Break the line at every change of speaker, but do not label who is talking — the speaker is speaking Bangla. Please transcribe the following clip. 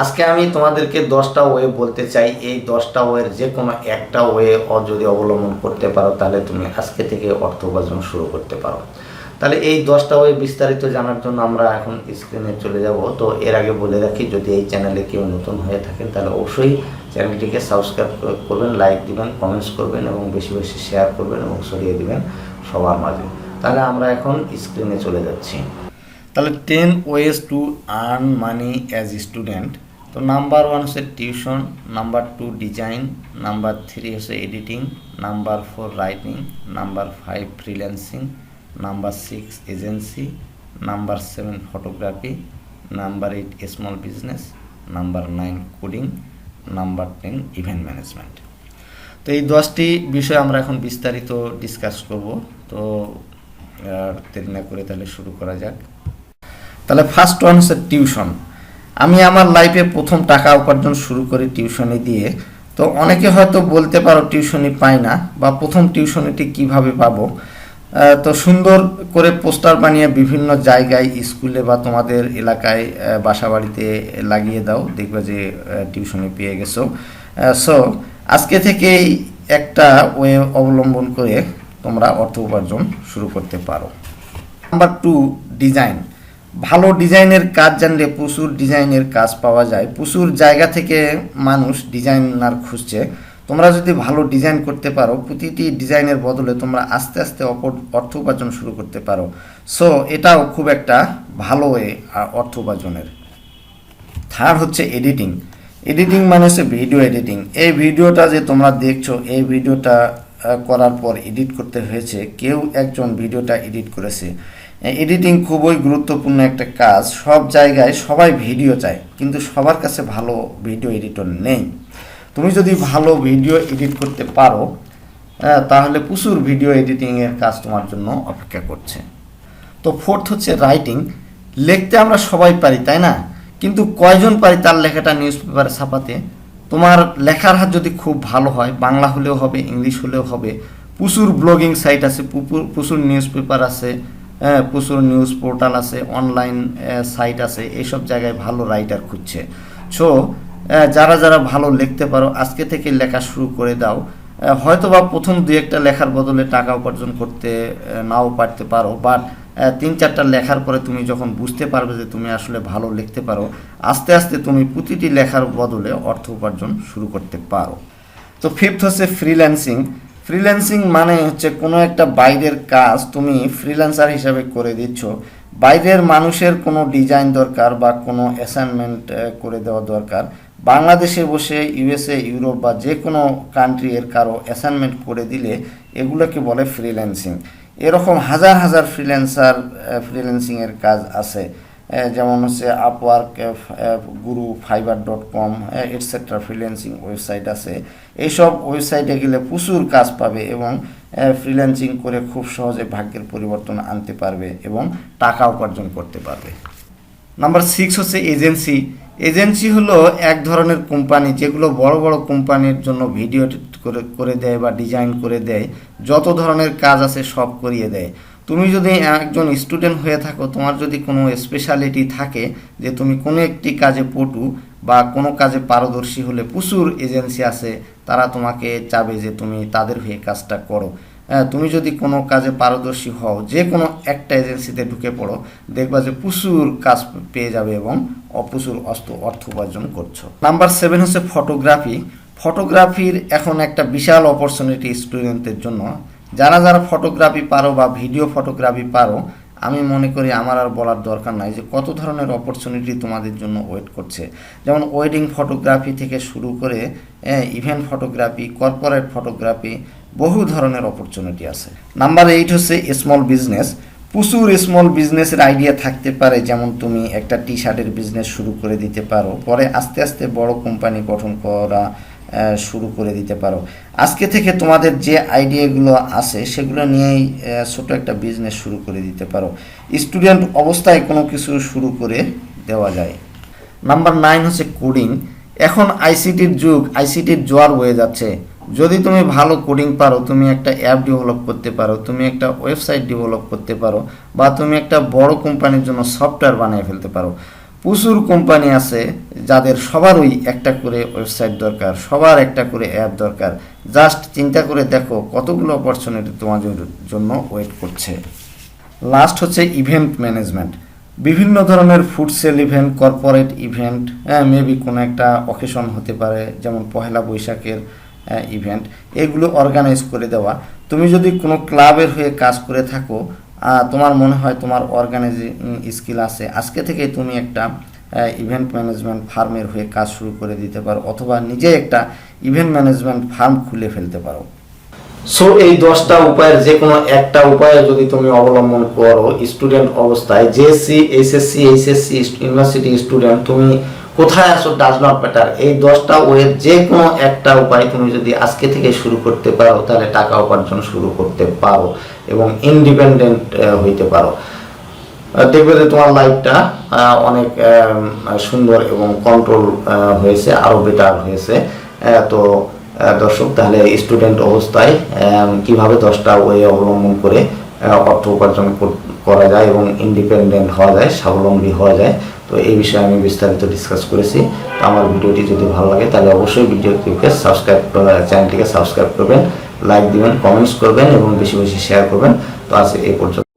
আজকে আমি তোমাদেরকে 10টা ওয়ে বলতে চাই। এই 10টা ওয়ের যে কোনো একটা ওয়ে যদি অবলম্বন করতে পারো তাহলে তুমি আজকে থেকে অর্থ উপার্জন শুরু করতে পারো। তাহলে এই 10টা ওয়ে বিস্তারিত জানার জন্য আমরা এখন স্ক্রিনে চলে যাব। তো এর আগে বলে রাখি, যদি এই চ্যানেলে কেউ নতুন হয়ে থাকেন তাহলে অবশ্যই চ্যানেলটিকে সাবস্ক্রাইব করবেন, লাইক দিবেন, কমেন্টস করবেন এবং বেশি বেশি শেয়ার করবেন এবং ছড়িয়ে দিবেন সবার মাঝে। তাহলে আমরা এখন স্ক্রিনে চলে যাচ্ছি। তাহলে 10 ways to earn money as student. তো নাম্বার 1 হচ্ছে টিউশন, নাম্বার 2 ডিজাইন, নাম্বার 3 হচ্ছে editing, number 4 writing, number 5 freelancing, number 6 agency, number 7 photography, number 8 small business, number 9 coding, number 10 event management. তো এই 10টি বিষয় আমরা এখন বিস্তারিত ডিসকাস করব। তো দেরি না করে তাহলে শুরু করা যাক। তাহলে ফার্স্ট ওয়ান হচ্ছে টিউশন। আমি আমার লাইফে প্রথম টাকা উপার্জন শুরু করি টিউশনি দিয়ে। তো অনেকে হয়তো বলতে পারো টিউশনি পাই না, বা প্রথম টিউশনিটি কিভাবে পাবো। তো সুন্দর করে পোস্টার বানিয়ে বিভিন্ন জায়গায়, স্কুলে বা তোমাদের এলাকায়, বাসা বাড়িতে লাগিয়ে দাও, দেখবে যে টিউশনি পেয়ে গেছো। সো আজকে থেকেই একটা ওয়ে অবলম্বন করে তোমরা অর্থ উপার্জন শুরু করতে পারো। Number 2 design. ভালো ডিজাইনের কাজ জানলে প্রচুর ডিজাইনের কাজ পাওয়া যায়। প্রচুর জায়গা থেকে মানুষ ডিজাইনার খুঁজছে। তোমরা যদি ভালো ডিজাইন করতে পারো, প্রতিটি ডিজাইনের বদলে তোমরা আস্তে আস্তে অর্থ উপার্জন শুরু করতে পারো। সো এটাও খুব একটা ভালো ওয়ে অর্থ উপার্জনের। থার্ড হচ্ছে এডিটিং। এডিটিং মানে হচ্ছে ভিডিও এডিটিং। এই ভিডিওটা যে তোমরা দেখছো, এই ভিডিওটা করার পর এডিট করতে হয়েছে, কেউ একজন ভিডিওটা এডিট করেছে। এডিটিং খুবই গুরুত্বপূর্ণ একটা কাজ। সব জায়গায় সবাই ভিডিও চায়, কিন্তু সবার কাছে ভালো ভিডিও এডিটর নেই। তুমি যদি ভালো ভিডিও এডিট করতে পারো তাহলে প্রচুর ভিডিও এডিটিংয়ের কাজ তোমার জন্য অপেক্ষা করছে। তো ফোর্থ হচ্ছে রাইটিং। লিখতে আমরা সবাই পারি, তাই না? কিন্তু কয়জন পারি তার লেখাটা নিউজ পেপারে ছাপাতে? তোমার লেখার হাত যদি খুব ভালো হয়, বাংলা হলেও হবে, ইংলিশ হলেও হবে। প্রচুর ব্লগিং সাইট আছে, প্রচুর নিউজ পেপার আছে, প্রচুর নিউজ পোর্টাল আছে, অনলাইন সাইট আছে। এইসব জায়গায় ভালো রাইটার খুঁজছে। সো যারা যারা ভালো লিখতে পারো আজকে থেকে লেখা শুরু করে দাও। হয়তো বা প্রথম 2-1টা লেখার বদলে টাকা উপার্জন করতে নাও পারতে পারো, বাট 3-4টা লেখার পরে তুমি যখন বুঝতে পারবে যে তুমি আসলে ভালো লিখতে পারো, আস্তে আস্তে তুমি প্রতিটি লেখার বদলে অর্থ উপার্জন শুরু করতে পারো। তো ফিফথ হচ্ছে ফ্রিল্যান্সিং। ফ্রিল্যান্সিং মানে হচ্ছে কোনো একটা বাইরের কাজ তুমি ফ্রিল্যান্সার হিসাবে করে দিচ্ছ। বাইরের মানুষের কোনো ডিজাইন দরকার বা কোনো অ্যাসাইনমেন্ট করে দেওয়া দরকার, বাংলাদেশে বসে ইউএসএ, ইউরোপ বা যে কোনো কান্ট্রি এর কারো অ্যাসাইনমেন্ট করে দিলে এগুলোকে বলে ফ্রিল্যান্সিং। এরকম হাজার হাজার ফ্রিল্যান্সিংয়ের কাজ আছে, যেমন হচ্ছে আপওয়ার্ক, গুরু, fiverr.com এটসেট্রা ফ্রিল্যান্সিং ওয়েবসাইট আছে। এইসব ওয়েবসাইটে গেলে প্রচুর কাজ পাবে এবং ফ্রিল্যান্সিং করে খুব সহজে ভাগ্যের পরিবর্তন আনতে পারবে এবং টাকা উপার্জন করতে পারবে। নাম্বার 6 হচ্ছে এজেন্সি। এজেন্সি হলো এক ধরনের কোম্পানি যেগুলো বড় বড় কোম্পানির জন্য ভিডিও করে দেয় বা ডিজাইন করে দেয়, যত ধরনের কাজ আছে সব করিয়ে দেয়। তুমি যদি একজন স্টুডেন্ট হয়ে থাকো, তোমার যদি কোনো স্পেশালিটি থাকে যে তুমি কোনো একটি কাজে পটু বা কোনো কাজে পারদর্শী হলে, প্রচুর এজেন্সি আছে, তারা তোমাকে চাবে যে তুমি তাদের হয়ে কাজটা করো। তুমি যদি কোনো কাজে পারদর্শী হও, যে কোনো একটা এজেন্সিতে ঢুকে পড়ো, দেখবা যে প্রচুর কাজ পেয়ে যাবে এবং প্রচুর অর্থ উপার্জন করছো। নাম্বার 7 হচ্ছে ফটোগ্রাফি। ফটোগ্রাফির এখন একটা বিশাল অপরচুনিটি স্টুডেন্টদের জন্য। যারা যারা ফটোগ্রাফি পারো বা ভিডিও ফটোগ্রাফি পারো, আমি মনে করি আমার আর বলার দরকার নাই যে কত ধরনের অপরচুনিটি তোমাদের জন্য ওয়েট করছে। যেমন ওয়েডিং ফটোগ্রাফি থেকে শুরু করে ইভেন্ট ফটোগ্রাফি, কর্পোরেট ফটোগ্রাফি, বহু ধরনের অপরচুনিটি আছে। নাম্বার 8 হচ্ছে স্মল বিজনেস। প্রচুর স্মল বিজনেসের আইডিয়া থাকতে পারে, যেমন তুমি একটা টি-শার্টের বিজনেস শুরু করে দিতে পারো, পরে আস্তে আস্তে বড় কোম্পানি গঠন করা শুরু করে দিতে পারো। আজকে থেকে তোমাদের যে আইডিয়াগুলো আছে সেগুলো নিয়েই ছোট একটা বিজনেস শুরু করে দিতে পারো। স্টুডেন্ট অবস্থায় কোনো কিছু শুরু করে দেওয়া যায়। নাম্বার 9 হচ্ছে কোডিং। এখন আইসিটির যুগ, আইসিটির জোয়ার হয়ে যাচ্ছে। যদি তুমি ভালো কোডিং পারো, তুমি একটা অ্যাপ ডেভেলপ করতে পারো, তুমি একটা ওয়েবসাইট ডেভেলপ করতে পারো, বা তুমি একটা বড় কোম্পানির জন্য সফটওয়্যার বানিয়ে ফেলতে পারো। প্রচুর কোম্পানি আছে যাদের সবারই একটা করে ওয়েবসাইট দরকার, সবার একটা করে অ্যাপ দরকার। জাস্ট চিন্তা করে দেখো কতগুলো অপরচুনিটি তোমাদের জন্য ওয়েট করছে। লাস্ট হচ্ছে ইভেন্ট ম্যানেজমেন্ট। বিভিন্ন ধরনের food sale event, corporate event, maybe কোনো একটা অকেশন হতে পারে, যেমন পহেলা বৈশাখের ইভেন্ট, এগুলো অর্গানাইজ করে দেওয়া। তুমি যদি কোনো ক্লাবের হয়ে কাজ করে থাকো, তোমার মনে হয় তোমার অর্গানাইজিং স্কিল আছে, আজকে থেকে তুমি একটা ইভেন্ট ম্যানেজমেন্ট ফার্মের হয়ে কাজ শুরু করে দিতে পারো, অথবা নিজে একটা ইভেন্ট ম্যানেজমেন্ট ফার্ম খুলে ফেলতে পারো। সো এই 10টা উপায়ের যে কোনো একটা উপায়ে যদি তুমি অবলম্বন করো, স্টুডেন্ট অবস্থায়, জেএসসি, এইচএসসি ইউনিভার্সিটি স্টুডেন্ট, তুমি কোথায় আসো ডাজ নট ম্যাটার, এই 10টা ওয়ের যে কোনো একটা উপায় তুমি যদি আজকে থেকে শুরু করতে পারো, তাহলে টাকা উপার্জন শুরু করতে পারো এবং ইন্ডিপেন্ডেন্ট হইতে পারো। দেখবে যে তোমার লাইফটা অনেক সুন্দর এবং কন্ট্রোল হয়েছে, আরও বেটার হয়েছে। তো দর্শক, তাহলে স্টুডেন্ট অবস্থায় কিভাবে 10টা ওয়ে অবলম্বন করে অর্থ উপার্জন করা যায় এবং ইন্ডিপেন্ডেন্ট হওয়া যায়, স্বাবলম্বী হওয়া যায়, তো এই বিষয়ে আমি বিস্তারিত ডিসকাস করেছি। তো আমার ভিডিওটি যদি ভালো লাগে তাহলে অবশ্যই ভিডিওটিকে চ্যানেলটিকে সাবস্ক্রাইব করবেন, লাইক দিবেন, কমেন্টস করবেন এবং বেশি বেশি শেয়ার করবেন। তো আজ এই পর্যন্ত।